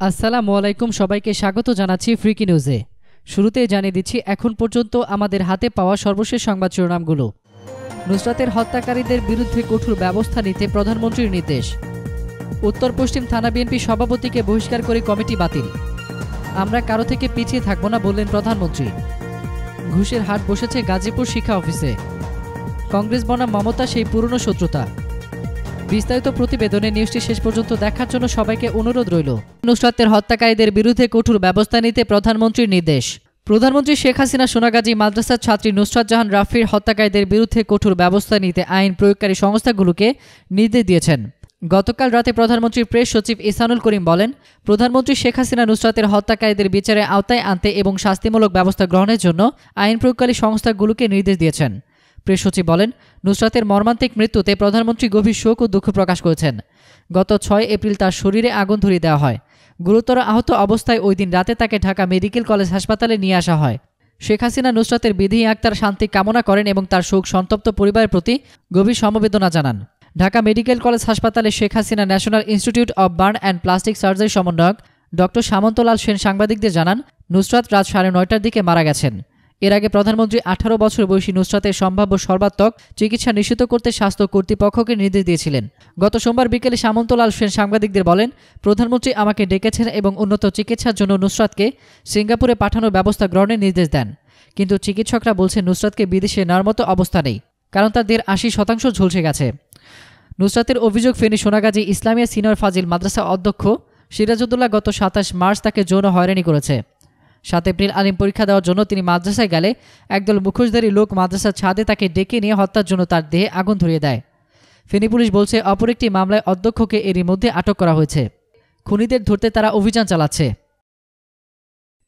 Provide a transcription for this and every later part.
আসসালামু আলাইকুম সবাইকে স্বাগত জানাচ্ছি ফ্রিকি নিউজে। শুরুতেই জানিয়ে দিচ্ছি এখন পর্যন্ত আমাদের হাতে পাওয়া সর্বশেষ সংবাদ শিরোনামগুলো। নুসরাতের হত্যাকারীদের বিরুদ্ধে কঠোর ব্যবস্থা নিতে প্রধানমন্ত্রীর নির্দেশ। উত্তর পশ্চিম থানা বিএনপি সভাপতিকে বহিষ্কার করে কমিটি বাতিল। আমরা কারো থেকে পিছিয়ে থাকব না বললেন প্রধানমন্ত্রী। ঘুষের হাট বসেছে গাজীপুর শিক্ষা অফিসে। কংগ্রেস বনাম মমতা সেই পুরনো শত্রুতা। বিস্তারিত প্রতিবেদনে নিউজটি শেষ পর্যন্ত দেখার জন্য সবাইকে অনুরোধ রইল। নুসরাতের হত্যাকারীদের বিরুদ্ধে কঠোর ব্যবস্থা নিতে প্রধানমন্ত্রীর নির্দেশ। প্রধানমন্ত্রী শেখ হাসিনা সোনাগাজী মাদ্রাসার ছাত্রী নুসরাত জাহান রাফির হত্যাকারীদের বিরুদ্ধে কঠোর ব্যবস্থা নিতে আইন প্রয়োগকারী সংস্থাগুলোকে নির্দেশ দিয়েছেন। গতকাল রাতে প্রধানমন্ত্রীর প্রেস সচিব ইহসানুল করিম বলেন, প্রধানমন্ত্রী শেখ হাসিনা নুসরাতের হত্যাকারীদের বিচারের আওতায় আনতে এবং শাস্তিমূলক ব্যবস্থা গ্রহণের জন্য আইন প্রয়োগকারী সংস্থাগুলোকে নির্দেশ দিয়েছেন। প্রেস সচিব বলেন, নুসরাতের মর্মান্তিক মৃত্যুতে প্রধানমন্ত্রী গভীর শোক ও দুঃখ প্রকাশ করেছেন। গত 6 এপ্রিল তার শরীরে আগুন ধরিয়ে দেওয়া হয়। গুরুতর আহত অবস্থায় ওই দিন রাতে তাকে ঢাকা মেডিকেল কলেজ হাসপাতালে নিয়ে আসা হয়। শেখ হাসিনা নুসরাতের বিধি আক্তার শান্তি কামনা করেন এবং তার শোক সন্তপ্ত পরিবারের প্রতি গভীর সমবেদনা জানান। ঢাকা মেডিকেল কলেজ হাসপাতালে Sheikh Hasina national institute of burn and plastic surgery সমন্বয়ক ডক্টর সামন্তলাল সেন সাংবাদিকদের জানান, নুসরাত রাত 9:30টার দিকে মারা গেছেন। এর আগে প্রধানমন্ত্রী 18 বছর বয়সী নুসরাতের সম্ভাব্য সর্বাত্মক চিকিৎসা নিশ্চিত করতে স্বাস্থ্য কর্তৃপক্ষকে নির্দেশ দিয়েছিলেন। গত সোমবার বিকেলে সামন্তলাল সেন সাংবাদিকদের বলেন, প্রধানমন্ত্রী আমাকে ডেকেছেন এবং উন্নত চিকিৎসার জন্য নুসরাতকে সিঙ্গাপুরে পাঠানোর ব্যবস্থা গ্রহণের নির্দেশ দেন। কিন্তু চিকিৎসকরা বলছেন নুসরাতকে বিদেশে নেওয়ার মতো অবস্থা নেই, কারণ তার দেহের 80% ঝলসে গেছে। নুসরাতের অভিযোগ, ফেনী সোনাগাজী ইসলামিয়া সিনিয়র ফাজিল মাদ্রাসা অধ্যক্ষ সিরাজউদ্দৌলা গত 27 মার্চ তাকে যৌন হয়রানি করেছে। 7 এপ্রিল আলিম পরীক্ষা দেওয়ার জন্য তিনি মাদ্রাসায় গেলে একদল মুখোশধারী লোক মাদ্রাসার ছাদে তাকে ডেকে নিয়ে হত্যার জন্য তার দেহে আগুন ধরিয়ে দেয়। ফেনী পুলিশ বলছে, অপর একটি মামলায় অধ্যক্ষকে এরই মধ্যে আটক করা হয়েছে। খুনিদের ধরতে তারা অভিযান চালাচ্ছে।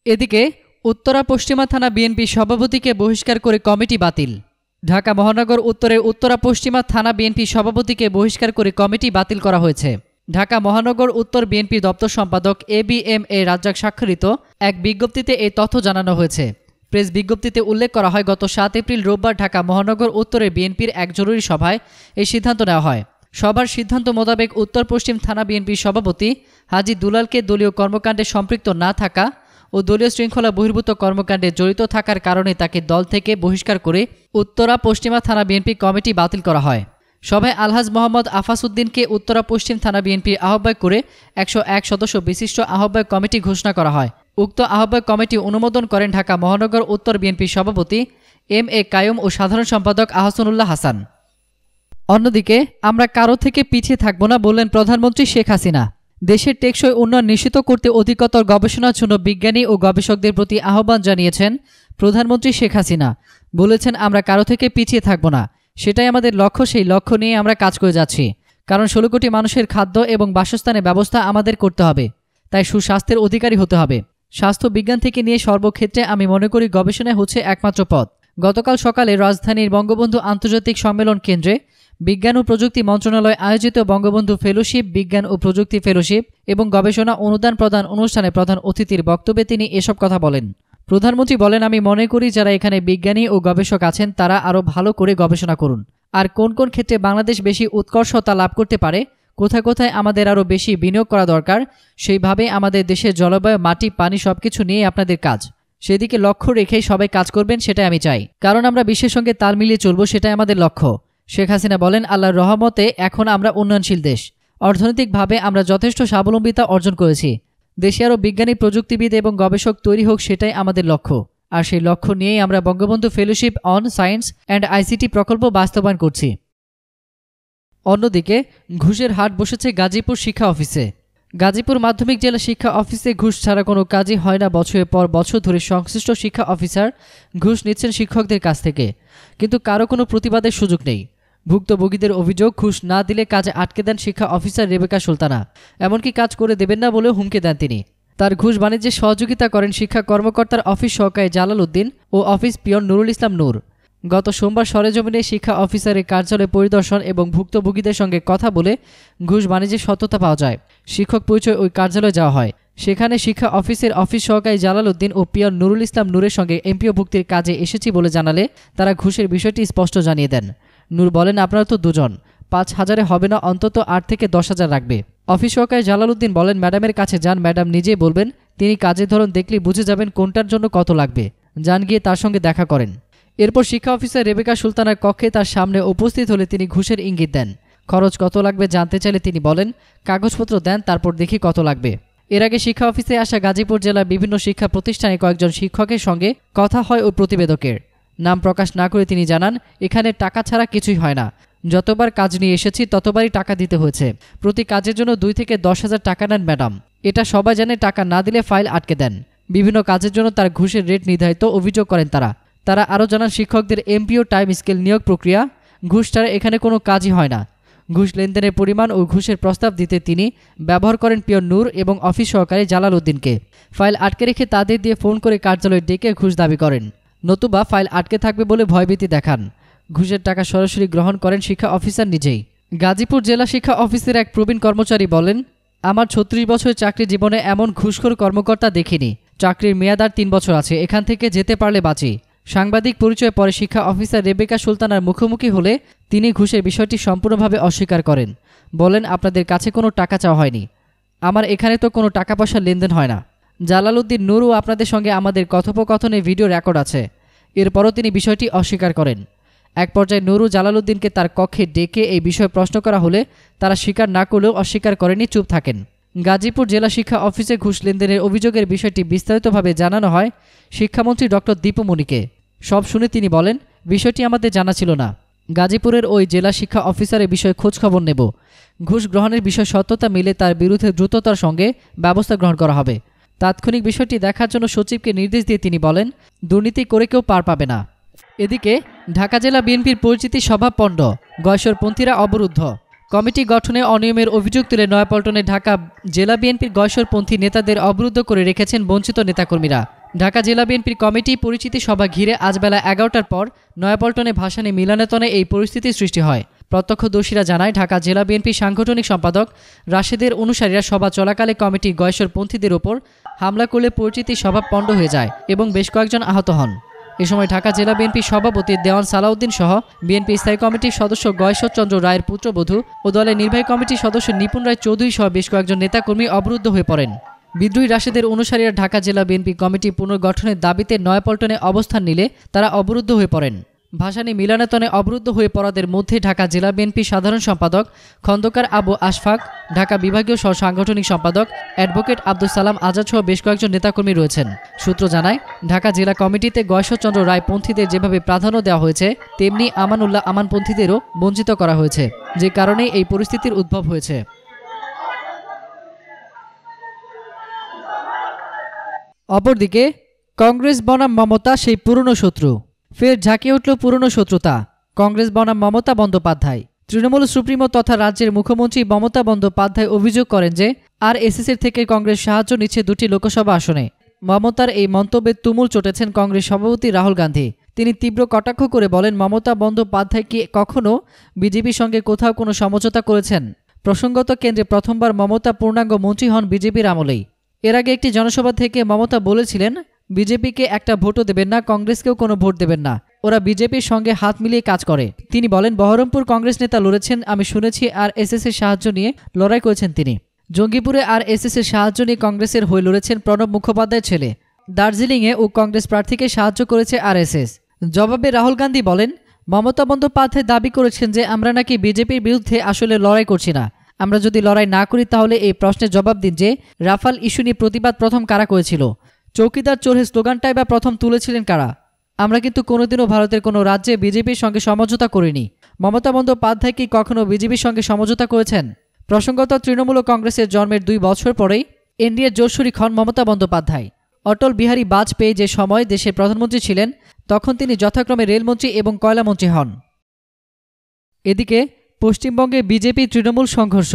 এদিকে উত্তরা পশ্চিমা থানা বিএনপি সভাপতিকে বহিষ্কার করে কমিটি বাতিল। ঢাকা মহানগর উত্তরের উত্তরা পশ্চিমা থানা বিএনপি সভাপতিকে বহিষ্কার করে কমিটি বাতিল করা হয়েছে। ঢাকা মহানগর উত্তর বিএনপি দপ্তর সম্পাদক ABM রাজ্জাক স্বাক্ষরিত এক বিজ্ঞপ্তিতে এই তথ্য জানানো হয়েছে। প্রেস বিজ্ঞপ্তিতে উল্লেখ করা হয়, গত 7 এপ্রিল রোববার ঢাকা মহানগর উত্তরের বিএনপির এক জরুরি সভায় এই সিদ্ধান্ত নেওয়া হয়। সভার সিদ্ধান্ত মোতাবেক উত্তর পশ্চিম থানা বিএনপির সভাপতি হাজী দুলালকে দলীয় কর্মকাণ্ডে সম্পৃক্ত না থাকা ও দলীয় শৃঙ্খলা বহির্ভূত কর্মকাণ্ডে জড়িত থাকার কারণে তাকে দল থেকে বহিষ্কার করে উত্তরা পশ্চিমা থানা বিএনপি কমিটি বাতিল করা হয়। সভায় আলহাজ মোহাম্মদ আফাস উদ্দিনকে উত্তরা পশ্চিম থানা বিএনপির আহ্বায়ক করে 101 সদস্য বিশিষ্ট আহ্বায়ক কমিটি ঘোষণা করা হয়। উক্ত আহ্বায়ক কমিটি অনুমোদন করেন ঢাকা মহানগর উত্তর বিএনপি সভাপতি MA কায়ুম ও সাধারণ সম্পাদক আহসানুল্লাহ হাসান। অন্যদিকে আমরা কারো থেকে পিছিয়ে থাকব না বললেন প্রধানমন্ত্রী শেখ হাসিনা। দেশের টেকসই উন্নয়ন নিশ্চিত করতে অধিকতর গবেষণার জন্য বিজ্ঞানী ও গবেষকদের প্রতি আহ্বান জানিয়েছেন প্রধানমন্ত্রী শেখ হাসিনা। বলেছেন, আমরা কারো থেকে পিছিয়ে থাকব না, সেটাই আমাদের লক্ষ্য। সেই লক্ষ্য নিয়ে আমরা কাজ করে যাচ্ছি, কারণ 16 কোটি মানুষের খাদ্য এবং বাসস্থানের ব্যবস্থা আমাদের করতে হবে। তাই সুস্বাস্থ্যের অধিকারী হতে হবে। স্বাস্থ্য বিজ্ঞান থেকে নিয়ে সর্বক্ষেত্রে আমি মনে করি গবেষণায় হচ্ছে একমাত্র পথ। গতকাল সকালে রাজধানীর বঙ্গবন্ধু আন্তর্জাতিক সম্মেলন কেন্দ্রে বিজ্ঞান ও প্রযুক্তি মন্ত্রণালয় আয়োজিত বঙ্গবন্ধু ফেলোশিপ, বিজ্ঞান ও প্রযুক্তি ফেলোশিপ এবং গবেষণা অনুদান প্রদান অনুষ্ঠানে প্রধান অতিথির বক্তব্যে তিনি এসব কথা বলেন। প্রধানমন্ত্রী বলেন, আমি মনে করি যারা এখানে বিজ্ঞানী ও গবেষক আছেন তারা আরও ভালো করে গবেষণা করুন। আর কোন কোন ক্ষেত্রে বাংলাদেশ বেশি উৎকর্ষতা লাভ করতে পারে, কোথায় কোথায় আমাদের আরও বেশি বিনিয়োগ করা দরকার, সেইভাবে আমাদের দেশের জলবায়ু, মাটি, পানি সবকিছু নিয়ে আপনাদের কাজ, সেদিকে লক্ষ্য রেখেই সবাই কাজ করবেন, সেটাই আমি চাই। কারণ আমরা বিশ্বের সঙ্গে তাল মিলিয়ে চলব, সেটাই আমাদের লক্ষ্য। শেখ হাসিনা বলেন, আল্লাহর রহমতে এখন আমরা উন্নয়নশীল দেশ। অর্থনৈতিকভাবে আমরা যথেষ্ট স্বাবলম্বিতা অর্জন করেছি। দেশে আরও বিজ্ঞানী, প্রযুক্তিবিদ এবং গবেষক তৈরি হোক, সেটাই আমাদের লক্ষ্য। আর সেই লক্ষ্য নিয়েই আমরা Bangabandhu fellowship on science and ICT প্রকল্প বাস্তবায়ন করছি। অন্যদিকে ঘুষের হাট বসেছে গাজীপুর শিক্ষা অফিসে। গাজীপুর মাধ্যমিক জেলা শিক্ষা অফিসে ঘুষ ছাড়া কোনো কাজই হয় না। বছরের পর বছর ধরে সংশ্লিষ্ট শিক্ষা অফিসার ঘুষ নিচ্ছেন শিক্ষকদের কাছ থেকে, কিন্তু কারো কোনো প্রতিবাদের সুযোগ নেই। ভুক্তভোগীদের অভিযোগ, ঘুষ না দিলে কাজে আটকে দেন শিক্ষা অফিসার রেবেকা সুলতানা। এমনকি কাজ করে দেবেন না বলেও হুমকি দেন তিনি। তার ঘুষ বাণিজ্যে সহযোগিতা করেন শিক্ষা কর্মকর্তার অফিস সহকারী জালাল উদ্দিন ও অফিস পিয়ন নুরুল ইসলাম নূর। গত সোমবার সরেজমিনে শিক্ষা অফিসারের কার্যালয় পরিদর্শন এবং ভুক্তভোগীদের সঙ্গে কথা বলে ঘুষ বাণিজ্যের সত্যতা পাওয়া যায়। শিক্ষক পরিচয় ওই কার্যালয়ে যাওয়া হয়। সেখানে শিক্ষা অফিসের অফিস সহকারী জালাল উদ্দিন ও পিয়ন নুরুল ইসলাম নূরের সঙ্গে এমপিও ভুক্তির কাজে এসেছি বলে জানালে তারা ঘুষের বিষয়টি স্পষ্ট জানিয়ে দেন। নূর বলেন, আপনারা তো দুজন, 5,000-এ হবে না, অন্তত 8 থেকে 10,000 রাখবে। অফিস সহকারী জালালউদ্দিন বলেন, ম্যাডামের কাছে যান, ম্যাডাম নিজেই বলবেন। তিনি কাজের ধরন দেখলেই বুঝে যাবেন কোনটার জন্য কত লাগবে। যান, গিয়ে তার সঙ্গে দেখা করেন। এরপর শিক্ষা অফিসার রেবেকা সুলতানার কক্ষে তার সামনে উপস্থিত হলে তিনি ঘুষের ইঙ্গিত দেন। খরচ কত লাগবে জানতে চাইলে তিনি বলেন, কাগজপত্র দেন, তারপর দেখি কত লাগবে। এর আগে শিক্ষা অফিসে আসা গাজীপুর জেলার বিভিন্ন শিক্ষা প্রতিষ্ঠানে কয়েকজন শিক্ষকের সঙ্গে কথা হয় ওই প্রতিবেদকের। নাম প্রকাশ না করে তিনি জানান, এখানে টাকা ছাড়া কিছুই হয় না। যতবার কাজ নিয়ে এসেছি ততবারই টাকা দিতে হয়েছে। প্রতি কাজের জন্য 2 থেকে 10,000 টাকা নেন ম্যাডাম। এটা সবাই জানে, টাকা না দিলে ফাইল আটকে দেন। বিভিন্ন কাজের জন্য তার ঘুষের রেট নির্ধারিত, অভিযোগ করেন তারা আরও জানান, শিক্ষকদের এমপিও টাইম স্কেল নিয়োগ প্রক্রিয়া, ঘুষ ছাড়া এখানে কোনো কাজই হয় না। ঘুষ লেনদেনের পরিমাণ ও ঘুষের প্রস্তাব দিতে তিনি ব্যবহার করেন পিয়ন নূর এবং অফিস সহকারী জালালউদ্দিনকে। ফাইল আটকে রেখে তাদের দিয়ে ফোন করে কার্যালয়ে ডেকে ঘুষ দাবি করেন, নতুবা ফাইল আটকে থাকবে বলে ভয়ভীতি দেখান। ঘুষের টাকা সরাসরি গ্রহণ করেন শিক্ষা অফিসার নিজেই। গাজীপুর জেলা শিক্ষা অফিসের এক প্রবীণ কর্মচারী বলেন, আমার 36 বছরের চাকরি জীবনে এমন ঘুষখোর কর্মকর্তা দেখিনি। চাকরির মেয়াদ আর 3 বছর আছে, এখান থেকে যেতে পারলে বাঁচি। সাংবাদিক পরিচয় পরে শিক্ষা অফিসার রেবেকা সুলতানার মুখোমুখি হলে তিনি ঘুষের বিষয়টি সম্পূর্ণভাবে অস্বীকার করেন। বলেন, আপনাদের কাছে কোনো টাকা চাওয়া হয়নি, আমার এখানে তো কোনো টাকা পয়সার লেনদেন হয় না। জালালউদ্দিন নূরও আপনাদের সঙ্গে আমাদের কথোপকথনের ভিডিও রেকর্ড আছে। এরপরও তিনি বিষয়টি অস্বীকার করেন। এক পর্যায়ে নুরু জালালউদ্দিনকে তার কক্ষে ডেকে এই বিষয়ে প্রশ্ন করা হলে তারা স্বীকার না করলেও অস্বীকার করেনি, চুপ থাকেন। গাজীপুর জেলা শিক্ষা অফিসে ঘুষ লেনদেনের অভিযোগের বিষয়টি বিস্তারিতভাবে জানানো হয় শিক্ষামন্ত্রী ডক্টর দীপুমণিকে। সব শুনে তিনি বলেন, বিষয়টি আমাদের জানা ছিল না। গাজীপুরের ওই জেলা শিক্ষা অফিসারের বিষয়ে খোঁজ খবর নেব। ঘুষ গ্রহণের বিষয়ে সত্যতা মিলে তার বিরুদ্ধে দ্রুততার সঙ্গে ব্যবস্থা গ্রহণ করা হবে। তাৎক্ষণিক বিষয়টি দেখার জন্য সচিবকে নির্দেশ দিয়ে তিনি বলেন, দুর্নীতি করে কেউ পার পাবে না। এদিকে ঢাকা জেলা বিএনপির পরিচিতি সভা পণ্ড, গয়সরপন্থীরা অবরুদ্ধ। কমিটি গঠনে অনিয়মের অভিযোগ তুলে নয়াপল্টনে ঢাকা জেলা বিএনপির গয়সরপন্থী নেতাদের অবরুদ্ধ করে রেখেছেন বঞ্চিত নেতাকর্মীরা। ঢাকা জেলা বিএনপির কমিটি পরিচিতি সভা ঘিরে আজ বেলা 11টার পর নয়াপল্টনে ভাসানী মিলনায়তনে এই পরিস্থিতির সৃষ্টি হয়। প্রত্যক্ষদর্শীরা জানায়, ঢাকা জেলা বিএনপির সাংগঠনিক সম্পাদক রাশেদের অনুসারীরা সভা চলাকালে কমিটির গয়সরপন্থীদের ওপর হামলা করলে পরিচিতি সভা পণ্ড হয়ে যায় এবং বেশ কয়েকজন আহত হন। এ সময় ঢাকা জেলা বিএনপির সভাপতি দেওয়ান সালাউদ্দিন সহ বিএনপি স্থায়ী কমিটির সদস্য গয়েশ্বরচন্দ্র রায়ের পুত্রবধূ ও দলের নির্বাহী কমিটির সদস্য নিপুণ রায় চৌধুরী সহ বেশ কয়েকজন নেতাকর্মী অবরুদ্ধ হয়ে পড়েন। বিদ্রোহী রাশেদের অনুসারীরা ঢাকা জেলা বিএনপি কমিটি পুনর্গঠনের দাবিতে নয়াপল্টনে অবস্থান নিলে তারা অবরুদ্ধ হয়ে পড়েন। ভাসানী মিলনায়তনে অবরুদ্ধ হয়ে পড়াদের মধ্যে ঢাকা জেলা বিএনপি সাধারণ সম্পাদক খন্দকার আবু আশফাক, ঢাকা বিভাগীয় সহ সাংগঠনিক সম্পাদক অ্যাডভোকেট আব্দুল সালাম আজাদ সহ বেশ কয়েকজন নেতাকর্মী রয়েছেন। সূত্র জানায়, ঢাকা জেলা কমিটিতে গয়েশ্বরচন্দ্র রায় পন্থীদের যেভাবে প্রাধান্য দেওয়া হয়েছে, তেমনি আমানুল্লাহ আমানপন্থীদেরও বঞ্চিত করা হয়েছে, যে কারণেই এই পরিস্থিতির উদ্ভব হয়েছে। অপরদিকে কংগ্রেস বনাম মমতা সেই পুরনো শত্রু, ফের ঝাঁকিয়ে উঠল পুরনো শত্রুতা। কংগ্রেস বনাম মমতা বন্দ্যোপাধ্যায়। তৃণমূল সুপ্রিমো তথা রাজ্যের মুখ্যমন্ত্রী মমতা বন্দ্যোপাধ্যায় অভিযোগ করেন যে আরএসএসের থেকে কংগ্রেস সাহায্য নিচ্ছে 2টি লোকসভা আসনে। মমতার এই মন্তব্যে তুমুল চটেছেন কংগ্রেস সভাপতি রাহুল গান্ধী। তিনি তীব্র কটাক্ষ করে বলেন, মমতা বন্দ্যোপাধ্যায় কি কখনো বিজেপির সঙ্গে কোথাও কোনো সমঝোতা করেছেন? প্রসঙ্গত, কেন্দ্রে প্রথমবার মমতা পূর্ণাঙ্গ মন্ত্রী হন বিজেপির আমলেই। এর আগে একটি জনসভা থেকে মমতা বলেছিলেন, বিজেপিকে একটা ভোটও দেবেন না, কংগ্রেসকেও কোনো ভোট দেবেন না, ওরা বিজেপির সঙ্গে হাত মিলিয়ে কাজ করে। তিনি বলেন, বহরমপুর কংগ্রেস নেতা লড়েছেন, আমি শুনেছি আরএসএস এর সাহায্য নিয়ে লড়াই করেছেন তিনি। জঙ্গিপুরে আরএসএস এর সাহায্য নিয়ে কংগ্রেসের হয়ে লড়েছেন প্রণব মুখোপাধ্যায়ের ছেলে। দার্জিলিংয়ে ও কংগ্রেস প্রার্থীকে সাহায্য করেছে আরএসএস। জবাবে রাহুল গান্ধী বলেন, মমতা বন্দ্যোপাধ্যায় দাবি করেছেন যে আমরা নাকি বিজেপির বিরুদ্ধে আসলে লড়াই করছি না। আমরা যদি লড়াই না করি তাহলে এই প্রশ্নের জবাব দিন যে রাফাল ইস্যু নিয়ে প্রতিবাদ প্রথম কারা করেছিল, চৌকিদার চোরের স্লোগানটাই বা প্রথম তুলেছিলেন কারা? আমরা কিন্তু কোনোদিনও ভারতের কোনো রাজ্যে বিজেপির সঙ্গে সমঝোতা করিনি। মমতা বন্দ্যোপাধ্যায় কি কখনো বিজেপির সঙ্গে সমঝোতা করেছেন? প্রসঙ্গত, তৃণমূল কংগ্রেসের জন্মের 2 বছর পরেই এনডিএর জোরশরিক হন মমতা বন্দ্যোপাধ্যায়। অটল বিহারী বাজপেয়ী যে সময় দেশের প্রধানমন্ত্রী ছিলেন, তখন তিনি যথাক্রমে রেলমন্ত্রী এবং কয়লামন্ত্রী হন। এদিকে পশ্চিমবঙ্গে বিজেপি তৃণমূল সংঘর্ষ।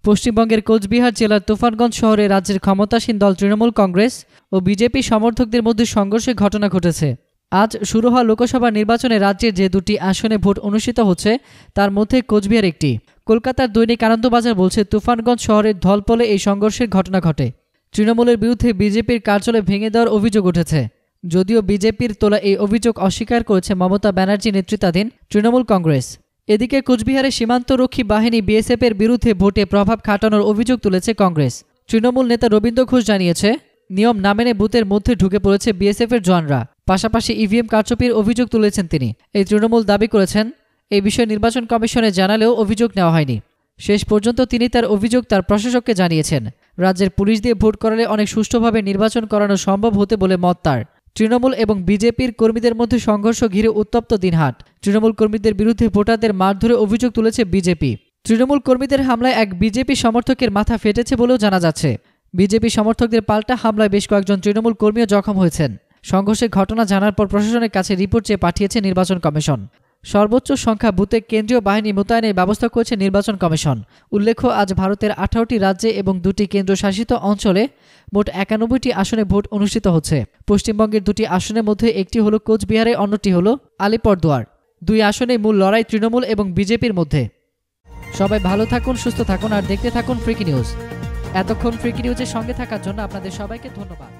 পশ্চিমবঙ্গের কোচবিহার জেলার তুফানগঞ্জ শহরে রাজ্যের ক্ষমতাসীন দল তৃণমূল কংগ্রেস ও বিজেপি সমর্থকদের মধ্যে সংঘর্ষের ঘটনা ঘটেছে। আজ শুরু হওয়া লোকসভা নির্বাচনে রাজ্যের যে 2টি আসনে ভোট অনুষ্ঠিত হচ্ছে, তার মধ্যে কোচবিহার একটি। কলকাতার দৈনিক আনন্দবাজার বলছে, তুফানগঞ্জ শহরের ধলপলে এই সংঘর্ষের ঘটনা ঘটে। তৃণমূলের বিরুদ্ধে বিজেপির কার্যালয় ভেঙে দেওয়ার অভিযোগ উঠেছে। যদিও বিজেপির তোলা এই অভিযোগ অস্বীকার করেছে মমতা ব্যানার্জি নেতৃত্বাধীন তৃণমূল কংগ্রেস। এদিকে কোচবিহারে সীমান্তরক্ষী বাহিনী বিএসএফের বিরুদ্ধে ভোটে প্রভাব খাটানোর অভিযোগ তুলেছে কংগ্রেস। তৃণমূল নেতা রবীন্দ্র ঘোষ জানিয়েছে, নিয়ম না মেনে বুথের মধ্যে ঢুকে পড়েছে বিএসএফের জওয়ানরা। পাশাপাশি ইভিএম কারচুপির অভিযোগ তুলেছেন তিনি। এই তৃণমূল দাবি করেছেন, এই বিষয়ে নির্বাচন কমিশনে জানালেও অভিযোগ নেওয়া হয়নি। শেষ পর্যন্ত তিনি তার অভিযোগ তার প্রশাসককে জানিয়েছেন। রাজ্যের পুলিশ দিয়ে ভোট করালে অনেক সুষ্ঠুভাবে নির্বাচন করানো সম্ভব হতে বলে মত তার। তৃণমূল এবং বিজেপির কর্মীদের মধ্যে সংঘর্ষ ঘিরে উত্তপ্ত দিনহাট। তৃণমূল কর্মীদের বিরুদ্ধে ভোটারদের মারধরে অভিযোগ তুলেছে বিজেপি। তৃণমূল কর্মীদের হামলায় এক বিজেপি সমর্থকের মাথা ফেটেছে বলেও জানা যাচ্ছে। বিজেপি সমর্থকদের পাল্টা হামলায় বেশ কয়েকজন তৃণমূল কর্মীও জখম হয়েছেন। সংঘর্ষের ঘটনা জানার পর প্রশাসনের কাছে রিপোর্ট চেয়ে পাঠিয়েছে নির্বাচন কমিশন। সর্বোচ্চ সংখ্যা বুথে কেন্দ্রীয় বাহিনী মোতায়েনের ব্যবস্থা করেছে নির্বাচন কমিশন। উল্লেখ্য, আজ ভারতের 18টি রাজ্যে এবং 2টি কেন্দ্রশাসিত অঞ্চলে মোট 91টি আসনে ভোট অনুষ্ঠিত হচ্ছে। পশ্চিমবঙ্গের 2টি আসনের মধ্যে একটি হল কোচবিহারে, অন্যটি হল আলিপুরদুয়ার। 2 আসনে মূল লড়াই তৃণমূল এবং বিজেপির মধ্যে। সবাই ভালো থাকুন, সুস্থ থাকুন আর দেখতে থাকুন ফ্রিকি নিউজ। এতক্ষণ ফ্রিকি নিউজের সঙ্গে থাকার জন্য আপনাদের সবাইকে ধন্যবাদ।